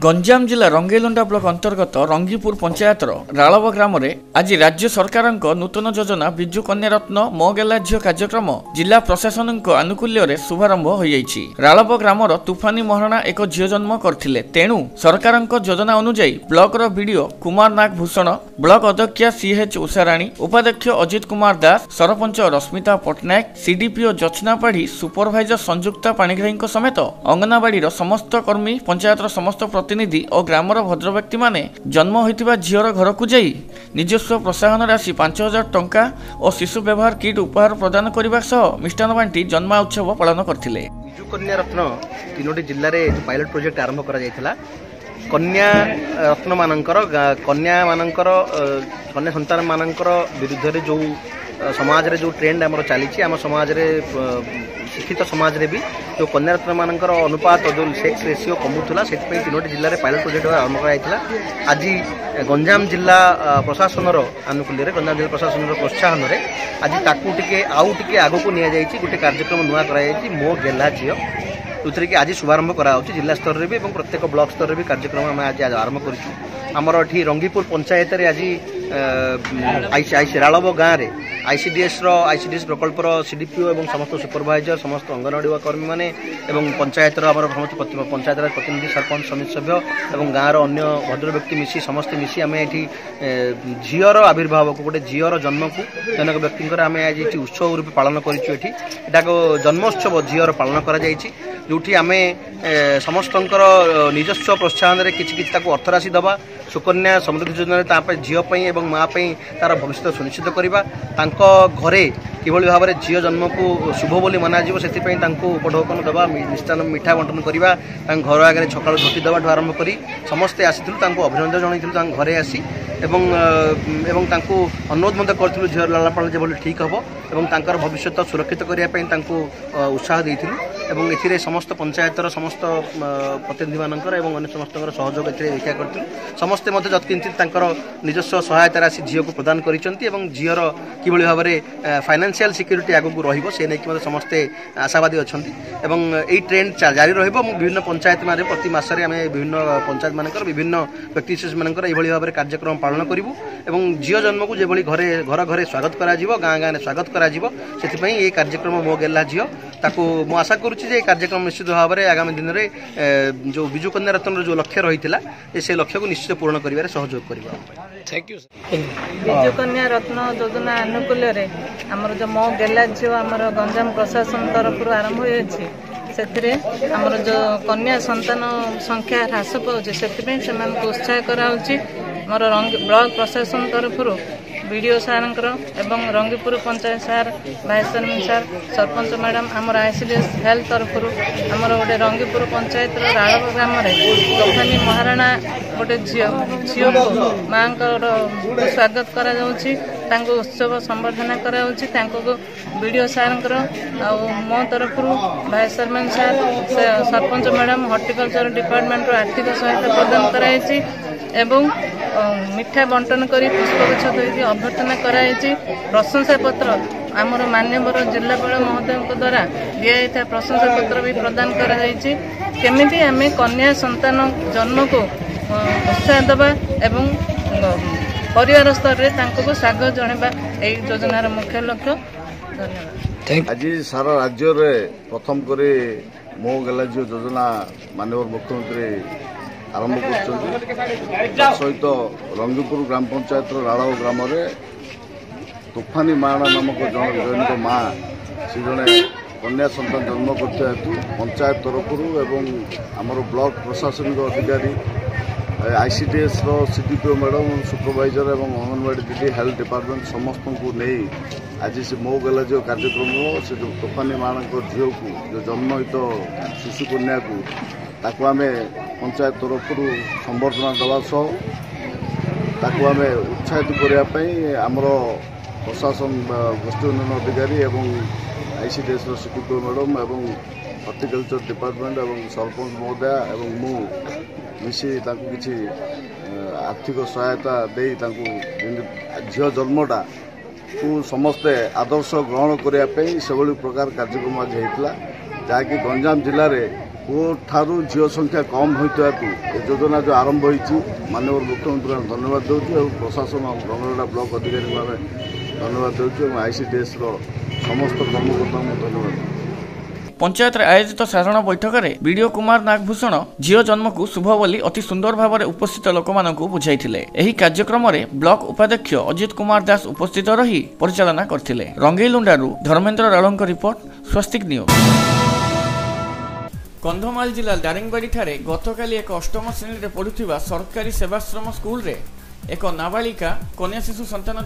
गंजाम जिला रंगेलुंडा ब्लॉक अंतर्गत रंगीपुर पंचायतर रालव ग्राम आज राज्य सरकार नूतन योजना बिजु कन्या रत्न मो गेला झील कार्यक्रम जिला प्रशासन आनुकूल्य शुभारंभ हो रालव ग्राम तुफानी महारणा एक झील जन्म करथिले तेणु सरकार योजना अनुजाई ब्लॉक वीडियो कुमार नाग भूषण ब्लॉक अध्यक्षा सीएच उषाराणी उपाध्यक्ष अजित कुमार दास सरपंच रश्मिता पट्टनायक सीडीपीओ जचना पाढ़ी सुपरभाइजर संयुक्ता पाणिग्राही समेत अंगनवाड़ी समस्त कर्मी पंचायतर समस्त प्रतिनिधि और ग्रामर भद्र व्यक्ति माने जन्म होइतिबा झीर घर को जाई निजस्व प्रोत्साहन राशि 5,000 टंका और शिशु व्यवहार किट उपहार प्रदान करने सह मिष्टान बांटी जन्म उत्सव पालन करथिले। बिजु कन्या रत्न तीनोटी जिले में पायलट प्रोजेक्ट आरंभ करा जायथिला। कन्या रत्न मानकर कन्या संतान मानकर विरुद्ध जो समाज रे जो ट्रेंड आम चली आम समाज रे शिक्षित समाज रे भी जो कन्या रत्न मानकर अनुपात जो सेक्स रेशियो कमुला से तीनोटी जिले में पायलट प्रोजेक्ट आरंभ कराइला। आज गंजाम जिला प्रशासन आनुकूल्य गंजाम जिला प्रशासन प्रोत्साहन आज ताकू टिके आउ टिके आगो को निया जायछि गोटे कार्यक्रम नुआ कराइछि मो गेला झील जो कि आज शुभारंभ कराउछि जिला स्तर रे भी और प्रत्येक ब्लॉक स्तर रे भी कार्यक्रम आम आज आरंभ करिछु। आमर एठी रंगीपुर पंचायत रे आज रालव गाँव में आईसीडीएस प्रकल्पर सीडीपीओ और समस्त सुपरभाइजर समस्त अंगनवाड़ी कर्मी माने एवं पंचायतर समस्त पंचायत प्रतिनिधि सरपंच समिति सभ्य और गाँव अन्य भद्र व्यक्ति मिसी समस्त मिसी आम ये झीर आविर्भाव को गोटे झीर जन्म को जनक व्यक्ति आम आज ये उत्सव रूप पालन करा जन्मोत्सव झीर पालन कर जोठी आम समस्त निजस्व प्रोत्साहन किसी अर्थराशि दबा सुकन्या समृद्धि योजना झीपाई और माँ तार भविष्य सुनिश्चित करवा घरे किभली भाव में झील जन्म को शुभ बोली मना से उपढौकन दबा मिष्टान मिठा बंटन करवा घर आगे सका झटी दबाठू आरंभ कर समस्ते आसी अभिनंदन जन घरे आसी अनुरोध मत करूँ झील लालापाल जो ठीक हम और भविष्य सुरक्षित करने उत्साह देलु और ए समस्त पंचायतर समस्त प्रतिनिधि मानकर अन्य समस्त सहयोग देखा करूँ समस्ते जत्किंचित निजस्व सहायता राशि झील को प्रदान कर झीर किभली भाव में फाइनेंशियल सिक्योरिटी आगू रही नहीं समस्ते आशावादी अच्छा यही ट्रेंड जारी विभिन्न पंचायत में प्रति मासरे आम विभिन्न पंचायत मानकर विभिन्न व्यक्ति विशेष मानकर यही भाव में कार्यक्रम पालन करूँ और झील जन्म को जो घर घरे स्वागत करा गाँ गाँव स्वागत करा ये कार्यक्रम मो गेला झील ताकू मु आशा करुच्ची कार्यक्रम निश्चित भाव में आगामी दिन में जो बिजु कन्या रत्न जो लक्ष्य रही से लक्ष्य को निश्चित पूर्ण कर सहयोग करवा। Thank you. बिजु कन्या रत्न योजना आनुकूल्य आमर जो मो गेला झील आमर गंजाम प्रशासन तरफ आरंभ हो आमर जो कन्या संतान संख्या ह्रास पाँच से उत्साह कराऊँच मोर ब्लॉक प्रशासन तरफ वीडियो सार एवं रंगीपुर पंचायत सार भाइस चेयरमैन सार सरपंच मैडम आमर आईसीडीएस हेल्थ तरफ आमर गोटे रंगीपुर पंचायत रालव ग्राम तुफानी महारणा गोटे झील को माँ स्वागत करा उत्सव संबर्धना करा वीडियो सार मो तरफ भाइस चेयरमैन सार सरपंच मैडम हॉर्टिकल्चर डिपार्टमेंट आर्थिक सहायता प्रदान कराई एवं मिठा बंटन कर पुष्पगुच्छ धोई अभ्यर्थना कराई प्रशंसा पत्र आमर मान्यवर जिलापाल महोदय द्वारा दिया प्रशंसा पत्र भी प्रदान कराई केमिति आमे कन्या संतान जन्म को उत्साह दबा एवं परिवार स्तर में स्वागत जनवा यही योजनार मुख्य लक्ष्य। धन्यवाद। आज सारा राज्य में प्रथम करे मो गेला झील योजना माननीय मुख्यमंत्री आरंभ कर सहित रंगीपुर ग्राम पंचायत रालव ग्राम तुफानी महारणा नामक जन माँ से जड़े कन्या संतान जन्म कर पंचायत तरफ एवं आमर ब्लॉक प्रशासनिक अधिकारी आईसीडीएस सीडीपीओ मैडम सुपरभाइजर एवं अंगनवाड़ी दीदी हेल्थ डिपार्टमेंट समस्त को नहीं आज से मो गेला झील कार्यक्रम से जो तुफानी महारणा झील को जो जन्महित शिशु कन्या को ताकू आम पंचायत तरफ संबर्धना दवा सह आम उत्साहित करने आमर प्रशासन गोष्ठी उन्नयन अधिकारी एवं आईसीडीएस सीडीपीओ मैडम एवं हॉर्टिकल्चर डिपार्टमेंट एवं सरपंच महोदया एवं मु मिसी किसी आर्थिक सहायता दे झील जन्मटा को समस्ते आदर्श ग्रहण करने से प्रकार कार्यक्रम आज होता जहाँकि गंजाम जिले में ପୁଅ ଠାରୁ ଝିଅ ସଂଖ୍ୟା କମ୍ ହୋଇଥିବାକୁ ଏ ଯୋଜନା ଯେଉଁ ଆରମ୍ଭ ହୋଇଛି ମାନ୍ୟବର ମୁଖ୍ୟମନ୍ତ୍ରୀଙ୍କୁ ଧନ୍ୟବାଦ ଦେଉଛୁ ଏବଂ ପ୍ରଶାସନ ରଙ୍ଗରଡ଼ା ବ୍ଲକ ଅଧିକାରୀଙ୍କୁ ଆମେ ଧନ୍ୟବାଦ ଦେଉଛୁ ଏବଂ ICDSର ସମସ୍ତ କର୍ମକର୍ତ୍ତାଙ୍କୁ ଧନ୍ୟବାଦ ଦେଉଛୁ। ପଞ୍ଚାୟତରେ ଆୟୋଜିତ ସାଧାରଣ ବୈଠକରେ ବିଡିଓ କୁମାର ନାଗଭୂଷଣ ଝିଅ ଜନ୍ମକୁ ଶୁଭ ବୋଲି ଅତି ସୁନ୍ଦର ଭାବରେ ଉପସ୍ଥିତ ଲୋକମାନଙ୍କୁ ବୁଝାଇଥିଲେ। ଏହି କାର୍ଯ୍ୟକ୍ରମରେ ବ୍ଲକ ଉପାଧ୍ୟକ୍ଷ ଅଜିତ କୁମାର ଦାସ ଉପସ୍ଥିତ ରହି ପରିଚାଳନା କରିଥିଲେ। ରଙ୍ଗେଇଲୁଣ୍ଡାରୁ ଧର୍ମେନ୍ଦ୍ର ରାଳଙ୍କ ରିପୋର୍ଟ, ସ୍ୱସ୍ତିକ ନ୍ୟୁଜ୍। କନ୍ଧମାଳ ଜିଲ୍ଲା ଦାରିଙ୍ଗବାଡ଼ିଠାରେ ଗତକାଲି ଏକ ଅଷ୍ଟମ ଶ୍ରେଣୀରେ ପଢୁଥିବା ସରକାରୀ ସେବାଶ୍ରମ ସ୍କୁଲରେ ଏକ ନାବାଳିକା କନ୍ୟା ଶିଶୁ ସନ୍ତାନ